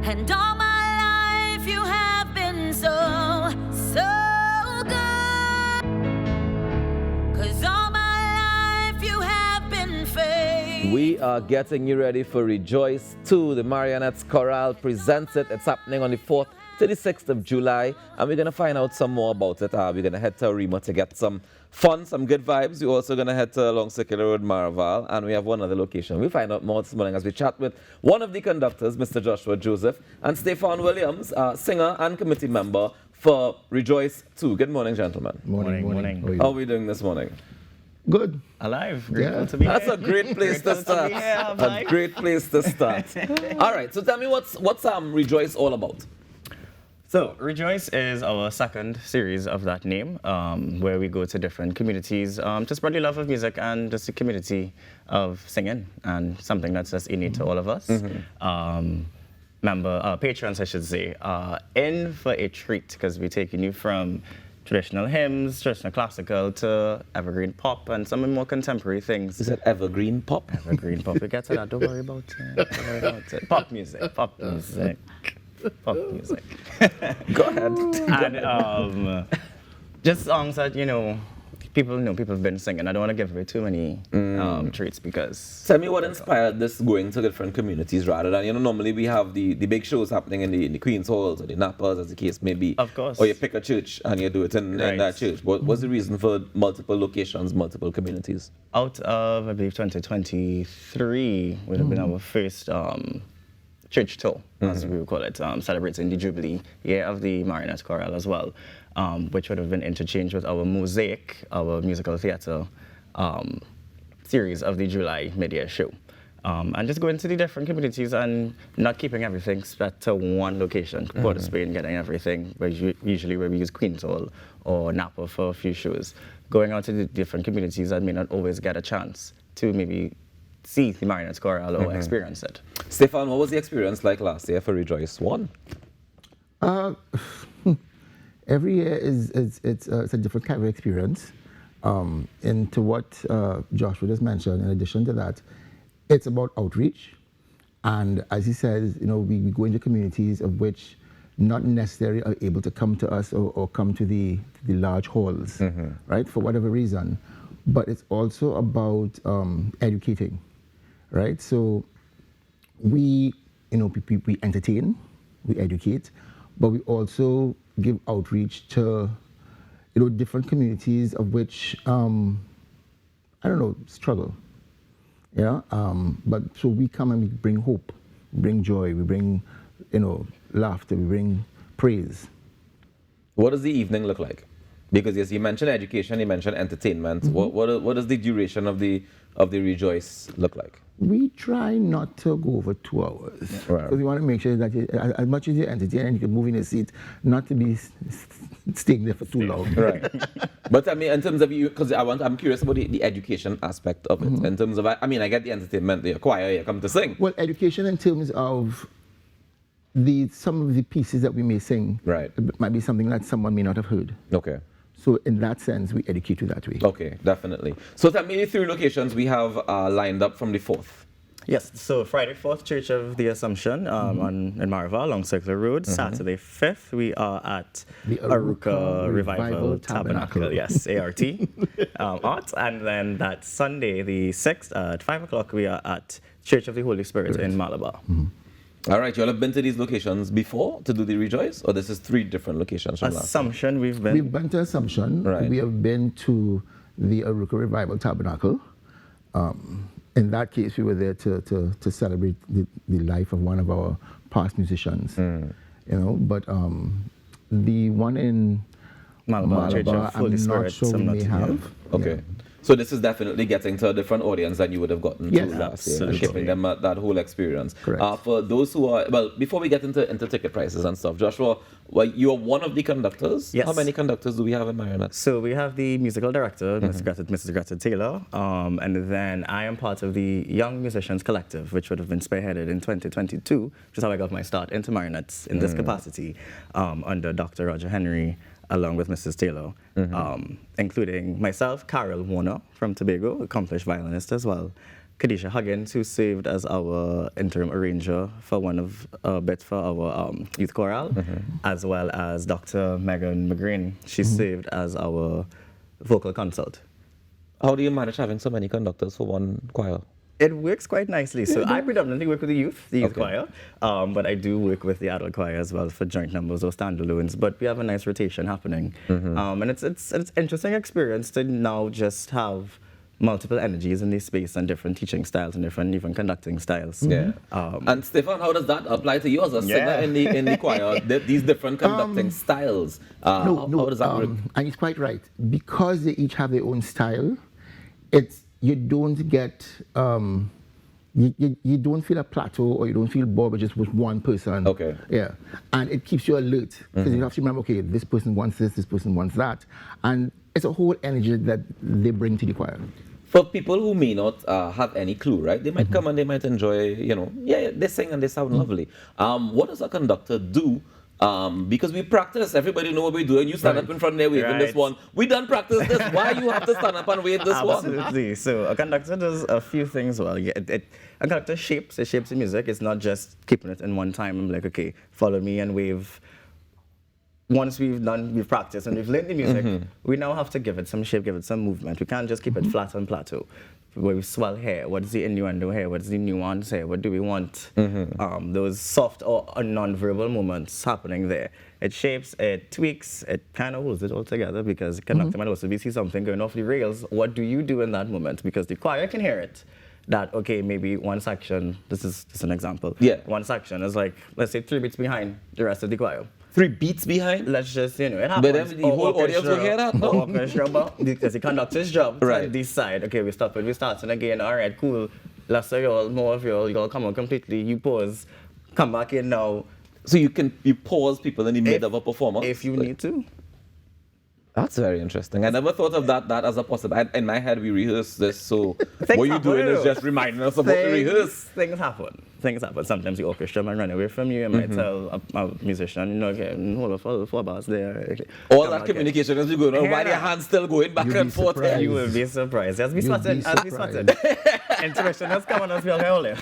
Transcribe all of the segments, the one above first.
And all my life you have been so, so good. 'Cause all my life you have been faithful. We are getting you ready for Rejoice 2. The Marionettes Chorale presents it. It's happening on the 4th to the 6th of July, and we're going to find out some more about it. We're going to head to Arima to get some fun, some good vibes. We're also going to head to along Circular Road, Maraval, and we have one other location. We'll find out more this morning as we chat with one of the conductors, Mr. Joshua Joseph, and Stefan Williams, singer and committee member for Rejoice 2. Good morning, gentlemen. Morning. How are we doing this morning? Good. Alive. Grateful to be That's here. a great place to start. A great place to start. All right, so tell me what's Rejoice all about? So, Rejoice is our second series of that name, where we go to different communities to spread the love of music and just the community of singing, and something that's just innate to all of us. Patrons, I should say, are in for a treat, because we're taking you from traditional hymns, traditional classical, to evergreen pop and some more contemporary things. Is it evergreen pop? Evergreen pop. We get to that. Don't worry about it. Don't worry about it. Pop music. Pop music. Pop music. Go ahead. And just songs that people have been singing. I don't want to give away too many treats, because. Tell me what inspired this going to different communities rather than normally we have the big shows happening in the Queen's Halls or the Napas, as the case may be. Of course. Or you pick a church and you do it in that church. What's the reason for multiple locations, multiple communities? Out of, I believe, 2023 would have been our first church tour, as we would call it, celebrating the Jubilee year of the Marionettes Chorale as well, which would have been interchanged with our Mosaic, our musical theatre series of the July mid-year show. And just going to the different communities and not keeping everything set to one location. Port of Spain, getting everything, usually where we use Queen's Hall or Napa for a few shows. Going out to the different communities that may not always get a chance to maybe see the Marionettes Chorale or experience it. Stefan, what was the experience like last year for Rejoice 1? Every year it's a different kind of experience. And to what Joshua just mentioned, in addition to that, it's about outreach. And as he says, we go into communities of which not necessarily are able to come to us or come to the large halls, right, for whatever reason. But it's also about educating, right? So we entertain, we educate, but we also give outreach to, different communities of which, struggle. Yeah. But so we come and we bring hope, we bring joy, we bring, laughter, we bring praise. What does the evening look like? Because yes, you mentioned education, you mentioned entertainment. What does the duration of the Rejoice look like? We try not to go over 2 hours, because we want to make sure that as much as you entertain and you can move in your seat, not to be staying there for too long. Right. But I mean, in terms of you, because I'm curious about the education aspect of it. In terms of, I get the entertainment, the choir, you come to sing. Well, education in terms of some of the pieces that we may sing, it might be something that someone may not have heard. Okay. So in that sense, we educate you that way. Okay, definitely. So tell me the 3 locations we have lined up from the 4th. Yes, so Friday 4th, Church of the Assumption in Maraval along Circular Road. Saturday 5th, we are at the Aruka Revival Tabernacle. Yes, ART. Art. And then that Sunday, the 6th, at 5 o'clock, we are at Church of the Holy Spirit in Malabar. All right, you all have been to these locations before to do the Rejoice, or this is 3 different locations from Assumption, we've been. We've been to Assumption. Right. We have been to the Aruka Revival Tabernacle. In that case, we were there to celebrate the life of one of our past musicians. But the one in Malabar Church of Holy Spirit, not sure we may have. Okay. Yeah. So this is definitely getting to a different audience than you would have gotten to last year, and giving them that whole experience. Correct. For those who are, before we get into ticket prices and stuff, Joshua, you are one of the conductors. Yes. How many conductors do we have in Marionettes? So we have the musical director, Mrs. Greta Taylor, and then I am part of the Young Musicians Collective, which would have been spearheaded in 2022, which is how I got my start into Marionettes in this capacity, under Dr. Roger Henry, along with Mrs. Taylor, including myself, Carol Warner from Tobago, accomplished violinist as well, Khadijah Huggins, who served as our interim arranger for one of bits for our youth chorale, as well as Dr. Megan McGrain. She served as our vocal consult. How do you manage having so many conductors for one choir? It works quite nicely. So I predominantly work with the youth choir, but I do work with the adult choir as well for joint numbers or standalones. But we have a nice rotation happening, and it's an interesting experience to now just have multiple energies in this space and different teaching styles and different even conducting styles. Yeah. And Stefan, how does that apply to you as a singer in the choir? These different conducting styles. How does that work? And he's quite right. Because they each have their own style, you don't get you don't feel a plateau or you don't feel bored with just with one person. Okay. Yeah. And it keeps you alert because you have to remember, okay, this person wants this person wants that. And it's a whole energy that they bring to the choir. For people who may not have any clue, right? They might come and they might enjoy, they sing and they sound lovely. What does a conductor do? Because we practice, everybody know what we do, and you stand up in front there waving this one. We done practice this. Why you have to stand up and wave this one? Absolutely. So a conductor does a few things well. A conductor shapes the music. It's not just keeping it in one time and like, okay, follow me and wave. Once we've practiced and we've learned the music, we now have to give it some shape, give it some movement. We can't just keep it flat and plateau. Where we swell here, what is the innuendo here, what is the nuance here, what do we want? Those soft or non-verbal moments happening there. It shapes, it tweaks, it kind of holds it all together because conductor might also see something going off the rails. What do you do in that moment? Because the choir can hear it. That, okay, maybe one section, this is just an example. Yeah. One section is like, let's say 3 beats behind the rest of the choir. 3 beats behind? Let's just, it happens. But then the whole audience will hear that? No? Orchestra, because the conductor's job Right. to decide, okay, we stop it, we start and again, all right, cool. Less of y'all, more of y'all come out completely, you pause, come back in now. So you pause people in the middle of a performance? If you need to. That's very interesting. I never thought of that as a possibility. In my head, we rehearse this, so Things what you're happen, doing is just reminding us about the rehearse. Things happen. Sometimes the orchestra might run away from you and might tell a musician, okay, hold on, 4 bars there. All that communication is going on while your hand's still going back and forth. surprised. You will be surprised. As we started. Intuition has come on us, we are earlier.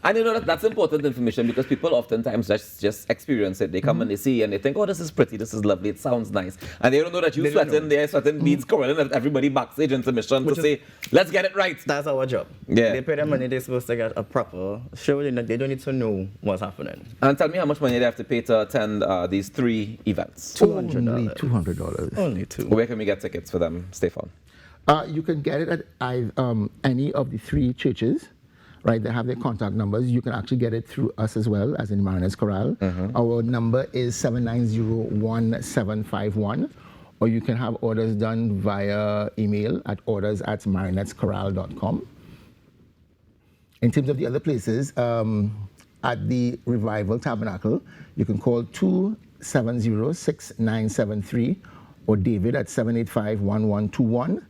And that's important information because people oftentimes just experience it. They come and they see and they think, oh, this is pretty, this is lovely, it sounds nice. And they don't know that you're sweating beads, curling at everybody backstage in submission to say, let's get it right. That's our job. Yeah. They pay their money, they're supposed to get a proper show. They don't need to know what's happening. And tell me how much money they have to pay to attend these 3 events. Only $200. Only 2. Where can we get tickets for them, Stefan? You can get it at any of the 3 churches. Right, they have their contact numbers. You can actually get it through us as well, as in Marionettes Chorale. Our number is 790-1751, or you can have orders done via email at orders@marionettechorale.com. In terms of the other places, at the Revival Tabernacle, you can call 270-6973, or David at 785-1121.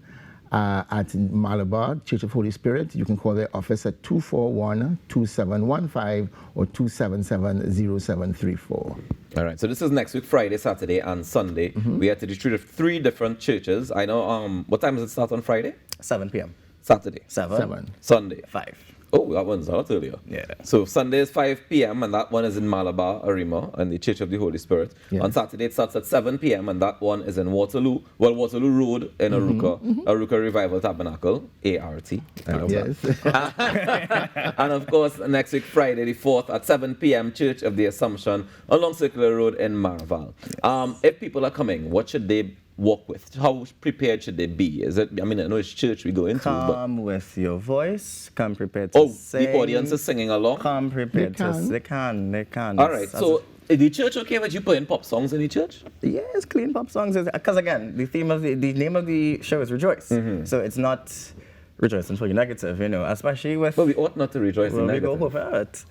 At Malabar, Church of Holy Spirit, you can call their office at 241-2715 or 277-0734. All right, so this is next week, Friday, Saturday, and Sunday. We are to distribute 3 different churches. I know, what time does it start on Friday? 7 p.m. Saturday. 7. Sunday. 5. Oh, that one's out earlier. Yeah. So Sunday is 5 p.m. and that one is in Malabar, Arima, and the Church of the Holy Spirit. Yes. On Saturday it starts at 7 p.m. and that one is in Waterloo Road in Aruka, Aruka Revival Tabernacle, ART. I love that. And of course, next week, Friday the 4th at 7 p.m., Church of the Assumption along Circular Road in Maraval. Yes. If people are coming, what should they walk with? How prepared should they be? I know it's church we go into. Come with your voice. Come prepared to sing. The audience is singing along? Come prepared to sing. They can. All right, so is the church okay with you playing pop songs in the church? Yes, clean pop songs. Because again, the name of the show is Rejoice. So it's not rejoicing for you negative, especially with... Well, we ought not to rejoice in negative. We go for it.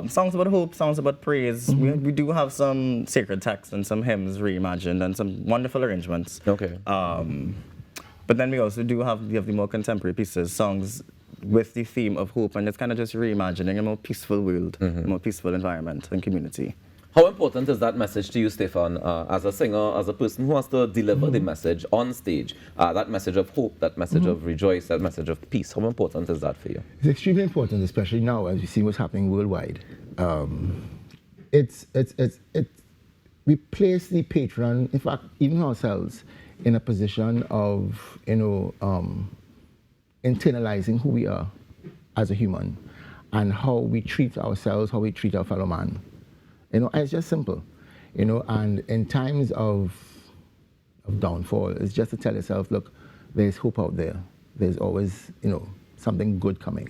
Songs about hope, songs about praise. We do have some sacred texts and some hymns reimagined and some wonderful arrangements. Okay. But then we also do have the more contemporary pieces, songs with the theme of hope, and it's kind of just reimagining a more peaceful world, a more peaceful environment and community. How important is that message to you, Stefan, as a singer, as a person who has to deliver the message on stage, that message of hope, that message of rejoice, that message of peace? How important is that for you? It's extremely important, especially now as we see what's happening worldwide. We place the patron, in fact, even ourselves, in a position of, internalizing who we are as a human and how we treat ourselves, how we treat our fellow man. It's just simple, and in times of downfall, it's just to tell yourself, look, there's hope out there. There's always, something good coming.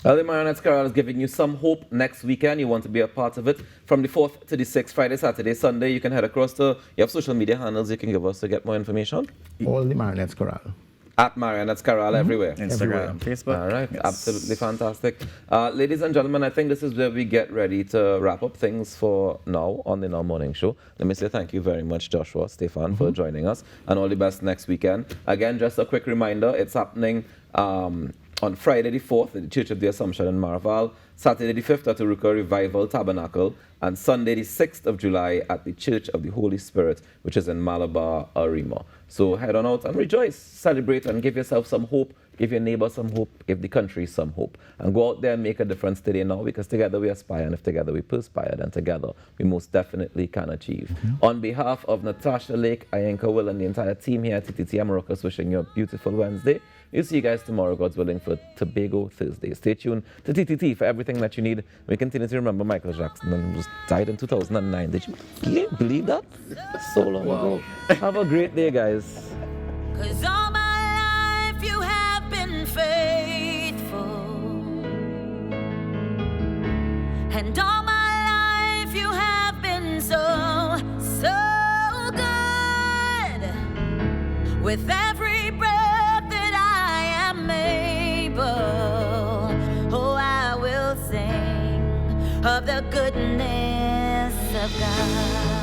Well, the Marionettes Chorale is giving you some hope next weekend. You want to be a part of it. From the 4th to the 6th, Friday, Saturday, Sunday, you can head across to, you have social media handles you can give us to get more information? All the Marionettes Chorale. At Marionettes Chorale everywhere. Instagram, Facebook. All right, Yes. absolutely fantastic. Ladies and gentlemen, I think this is where we get ready to wrap up things for now on the Now Morning Show. Let me say thank you very much, Joshua, Stefan, for joining us, and all the best next weekend. Again, just a quick reminder, it's happening on Friday the 4th at the Church of the Assumption in Marval, Saturday the 5th at the Ruka Revival Tabernacle, and Sunday the 6th of July at the Church of the Holy Spirit, which is in Malabar, Arima. So head on out and rejoice, celebrate, and give yourself some hope, give your neighbor some hope, give the country some hope. And go out there and make a difference today now, because together we aspire, and if together we perspire, then together we most definitely can achieve. On behalf of Natasha Lake, Ayanka Will, and the entire team here at TTT Amarokas, wishing you a beautiful Wednesday. We'll see you guys tomorrow, God's willing, for Tobago Thursday. Stay tuned to TTT for everything that you need. We continue to remember Michael Jackson, and was died in 2009. Did you believe that? So long ago. Have a great day, guys. 'Cause all my life you have been faithful, and all my life you have been so good. With every breath that I am able, oh, I will sing of the goodness of God.